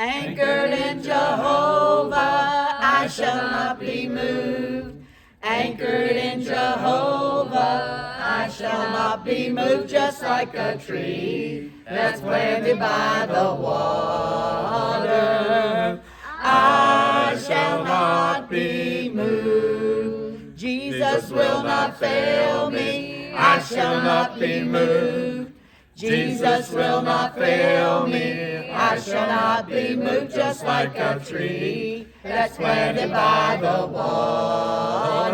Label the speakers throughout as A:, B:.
A: Anchored in Jehovah, I shall not be moved. Anchored in Jehovah, I shall not be moved. Just like a tree that's planted by the water, I shall not be moved. Jesus will not fail me, I shall not be moved. Jesus will not fail me, I shall not be moved. Just like a tree that's planted by the water,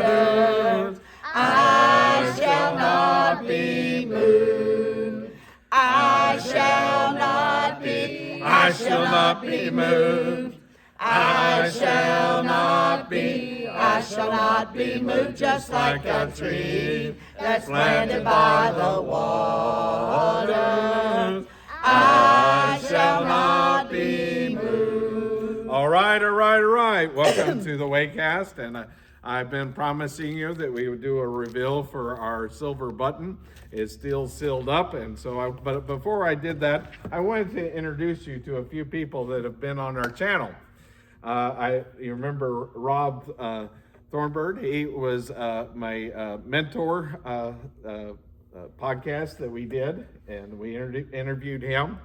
A: I shall not be moved. I shall not be moved. I shall not be moved. Just like a tree that's planted by the water, I shall not be moved.
B: All right. Welcome to the Waycast, and I've been promising you that we would do a reveal for our silver button. It's still sealed up, and so but before I did that, I wanted to introduce you to a few people that have been on our channel. You remember Rob Thornburg? He was my mentor podcast that we did, and we interviewed him.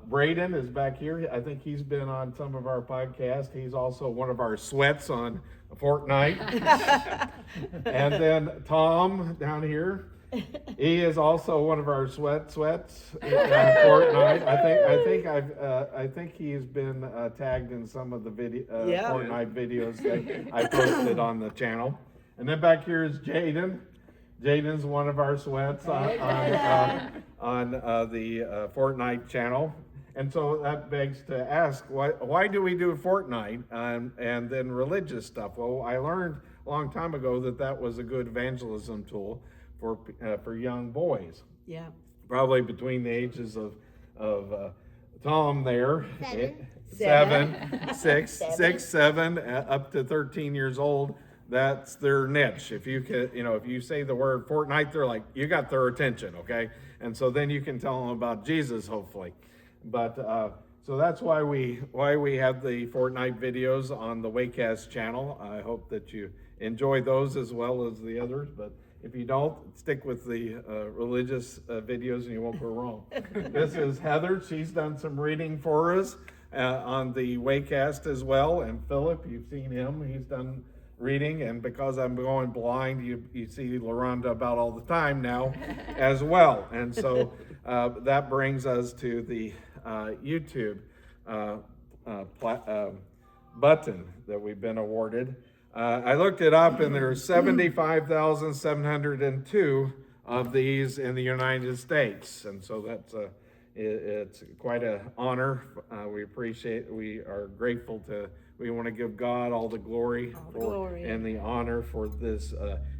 B: Braden is back here. I think he's been on some of our podcasts. He's also one of our sweats on Fortnite. And then Tom down here, he is also one of our sweats on Fortnite. I think he's been tagged in some of the Fortnite videos that I posted on the channel. And then back here is Jaden. Jaden's one of our sweats on the Fortnite channel. And so that begs to ask, why do we do Fortnite and then religious stuff? Well, I learned a long time ago that was a good evangelism tool for young boys.
A: Yeah.
B: Probably between the ages of Tom there, 7, up to 13 years old. That's their niche. If you say the word Fortnite, they're like, you got their attention, okay? And so then you can tell them about Jesus, hopefully. But so that's why we have the Fortnite videos on the Waycast channel. I hope that you enjoy those as well as the others. But if you don't, stick with the religious videos and you won't go wrong. This is Heather. She's done some reading for us on the Waycast as well. And Philip, you've seen him. He's done reading, and because I'm going blind, you see LaRonda about all the time now as well. And so that brings us to the YouTube button that we've been awarded. I looked it up, and there are 75,702 of these in the United States, and so it's quite an honor. We are grateful we want to give God all the glory and the honor for this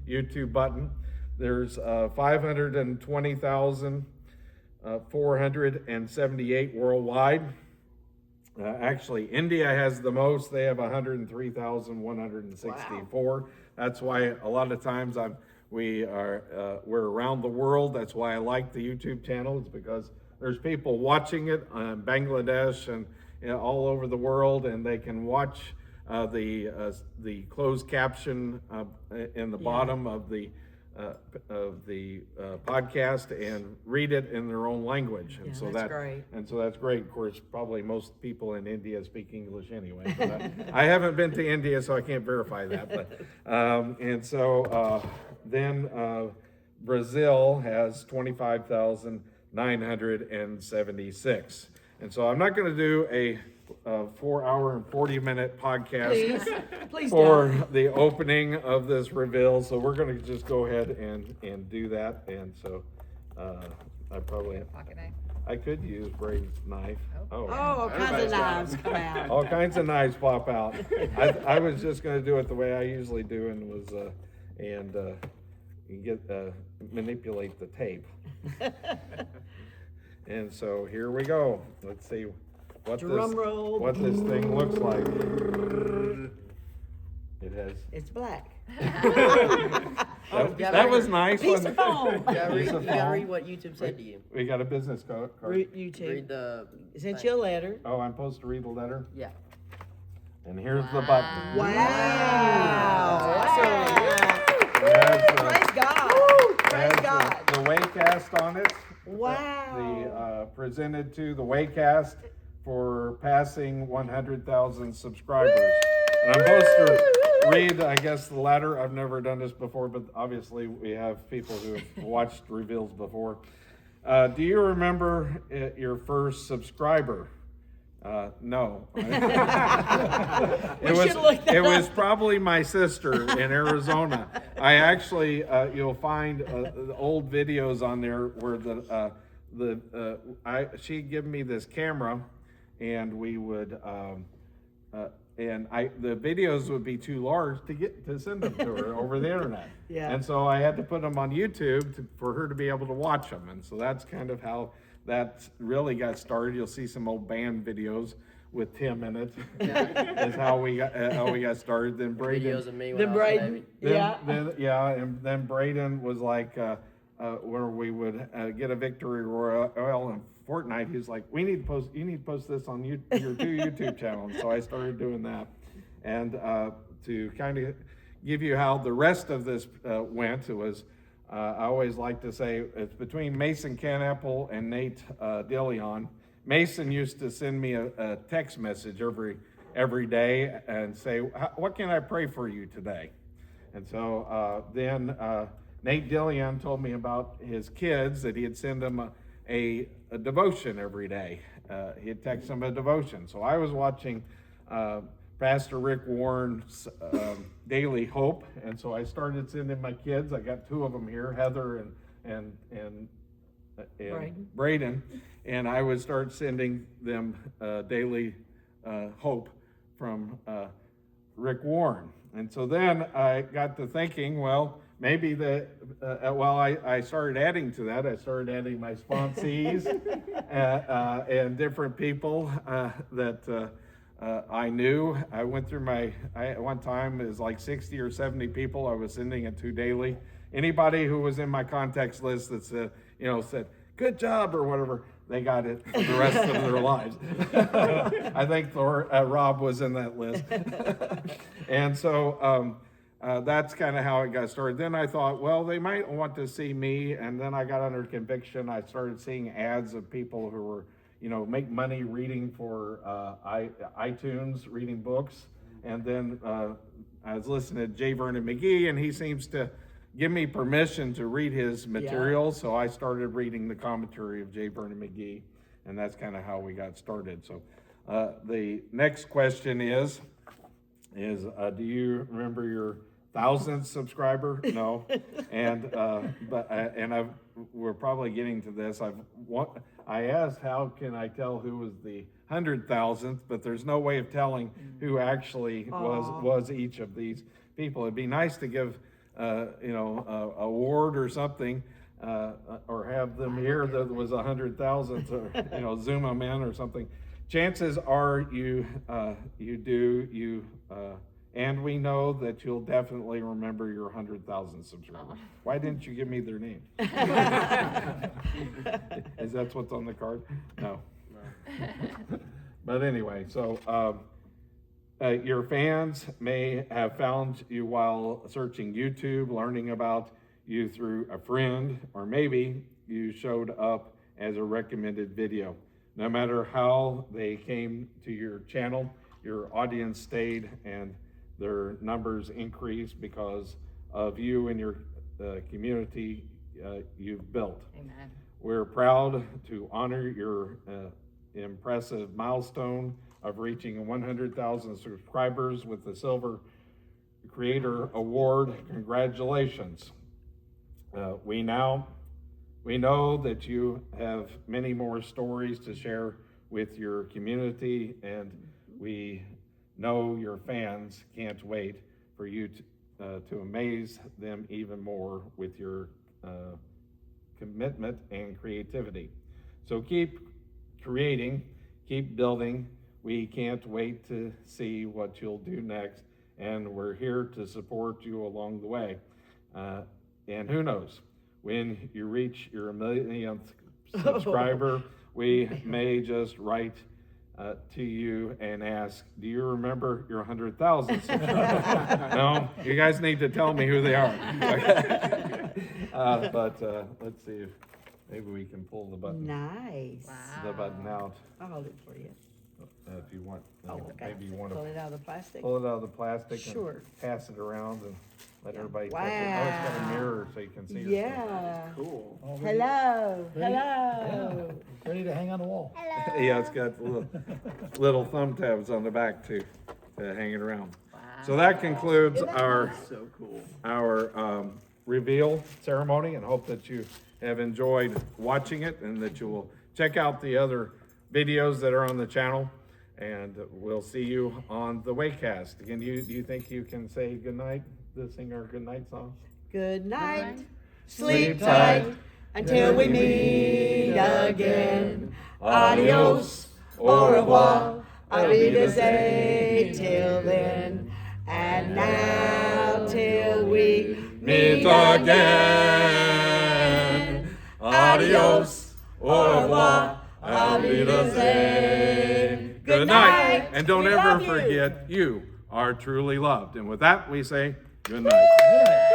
B: YouTube button. There's 520,478 worldwide. Actually, India has the most. They have 103,164. Wow. That's why a lot of times we're around the world. That's why I like the YouTube channel. It's because there's people watching it in Bangladesh and all over the world, and they can watch the closed caption in the bottom of the podcast and read it in their own language. And so that's great. And so that's great. Of course, probably most people in India speak English anyway. But I haven't been to India, so I can't verify that. But then Brazil has 25,976. And so I'm not going to do a 4-hour and 40-minute podcast
A: Please
B: for
A: don't.
B: the opening of this reveal. So we're going to just go ahead and do that. And so I probably
C: pocket knife.
B: I could use Brady's knife.
A: All kinds of knives come out.
B: All kinds of knives pop out. I was just going to do it the way I usually do, and was manipulate the tape. And so here we go. Let's see what this thing looks like.
A: It's black.
B: That was nice.
A: Piece
B: wasn't
A: of foam.
B: it?
C: You gotta
B: Piece
C: read,
B: of
C: you gotta
B: foam.
C: read what YouTube said to you.
B: We got a business card.
A: YouTube.
C: Read the.
A: Sent you a letter.
B: Oh, I'm supposed to read the letter?
C: Yeah.
B: And here's the button.
A: Wow.
B: It has,
A: Praise God.
B: it
A: Praise
B: has
A: God.
B: the Waycast on it.
A: Wow.
B: Presented to the Waycast for passing 100,000 subscribers. And I'm supposed to read, I guess, the letter. I've never done this before, but obviously we have people who have watched reveals before. Do you remember your first subscriber? No.
A: We should look that
B: It was
A: up.
B: probably my sister in Arizona. I actually, you'll find the old videos on there where she'd give me this camera, and we would, the videos would be too large to send them to her over the internet.
A: Yeah.
B: And so I had to put them on YouTube for her to be able to watch them. And so that's kind of how that really got started. You'll see some old band videos with Tim in it. Is how we got started. Then Braden.
C: Videos of me when
A: The
C: I was a
A: Braden.
C: baby.
A: Yeah.
B: And then Braden was like, where we would get a victory royale in Fortnite. He's like, you need to post this on your 2 YouTube channels. So I started doing that. And to kind of give you how the rest of this went, it was, I always like to say, it's between Mason Canapple and Nate Dillion. Mason used to send me a text message every day and say, what can I pray for you today? And so then Nate Dillion told me about his kids, that he'd send them a devotion every day. He'd text them a devotion. So I was watching Pastor Rick Warren's Daily Hope, and so I started sending my kids. I got 2 of them here, Heather and Braden, and I would start sending them Daily Hope from Rick Warren. And so then I got to thinking, well, maybe I started adding to that. I started adding my sponsees and different people that I knew. I went through at one time, it was like 60 or 70 people I was sending it to daily. Anybody who was in my contacts list that said, good job or whatever, they got it for the rest of their lives. I think Rob was in that list. And so that's kind of how it got started. Then I thought, well, they might want to see me. And then I got under conviction. I started seeing ads of people who were, make money reading for iTunes, reading books. And then I was listening to J. Vernon McGee, and he seems to give me permission to read his material. So I started reading the commentary of J. Vernon McGee, and that's kind of how we got started. So the next question is do you remember your 1,000th subscriber? No. And we're probably getting to this. I asked, how can I tell who was the 100,000th? But there's no way of telling who actually was each of these people. It'd be nice to give a award or something, or have them here that was 100,000th, or zoom them in or something. Chances are you do, and we know that you'll definitely remember your 100,000 subscribers. Why didn't you give me their name? Is that what's on the card? No. But anyway, so your fans may have found you while searching YouTube, learning about you through a friend, or maybe you showed up as a recommended video. No matter how they came to your channel, your audience stayed and their numbers increased because of you and your community you've built.
D: Amen.
B: We're proud to honor your impressive milestone of reaching 100,000 subscribers with the Silver Creator Award. Congratulations. We know that you have many more stories to share with your community, and we know your fans can't wait for you to amaze them even more with your commitment and creativity. So keep creating, keep building. We can't wait to see what you'll do next, and we're here to support you along the way. And who knows, when you reach your millionth subscriber, we may just write to you and ask, do you remember your 100,000 subscribers? No, you guys need to tell me who they are. But let's see if maybe we can pull the button,
A: Nice.
B: the button out
A: I'll hold it for you.
B: if you want.
A: Oh, okay.
B: Maybe you want
A: Pull
B: to
A: it out of the plastic.
B: pull it out of the plastic
A: Sure.
B: and pass it around and let
A: Yeah.
B: everybody
A: Wow.
B: touch it. Oh, it's got a mirror so you can see yourself.
A: Yeah.
D: Cool.
A: Hello.
D: Ready?
A: Hello.
D: Ready to hang on the wall.
B: Yeah, it's got little thumb tabs on the back too, hanging around. So that concludes our
C: So cool.
B: reveal ceremony, and hope that you have enjoyed watching it and that you will check out the other videos that are on the channel. And we'll see you on the Waycast. Again, do you think you can say goodnight, sing our goodnight song?
A: Good night. Sleep tight until we meet again. Adios. Au revoir. Auf Wiedersehen till then. And now till we meet again. Adios. Au revoir. Auf Wiedersehen.
B: Good night. And don't
A: We
B: ever
A: love you.
B: forget, you are truly loved. And with that, we say good night.
D: Good night.